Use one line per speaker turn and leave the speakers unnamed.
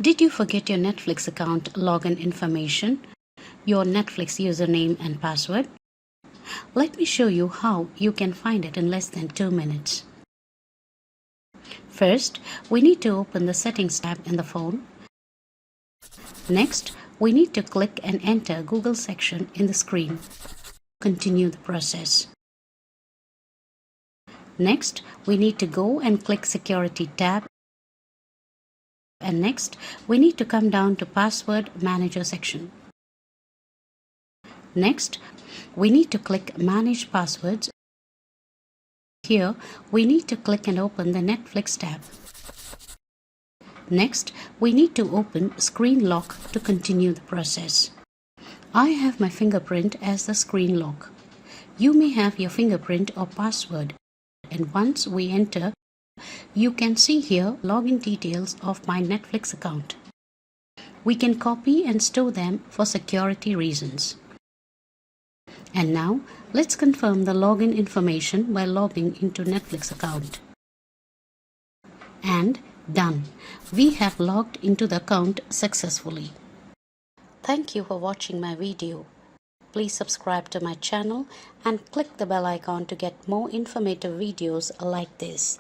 Did you forget your Netflix account login information, your Netflix username and password? Let me show you how you can find it in less than 2 minutes. First, we need to open the Settings tab in the phone. Next, we need to click and enter Google section in the screen. Continue the process. Next, we need to go and click Security tab. And next, we need to come down to Password Manager section. Next, we need to click Manage Passwords. Here, we need to click and open the Netflix tab. Next, we need to open Screen Lock to continue the process. I have my fingerprint as the screen lock. You may have your fingerprint or password. And once we enter, you can see here login details of my Netflix account. We can copy and store them for security reasons. And now, let's confirm the login information by logging into Netflix account. And done. We have logged into the account successfully. Thank you for watching my video. Please subscribe to my channel and click the bell icon to get more informative videos like this.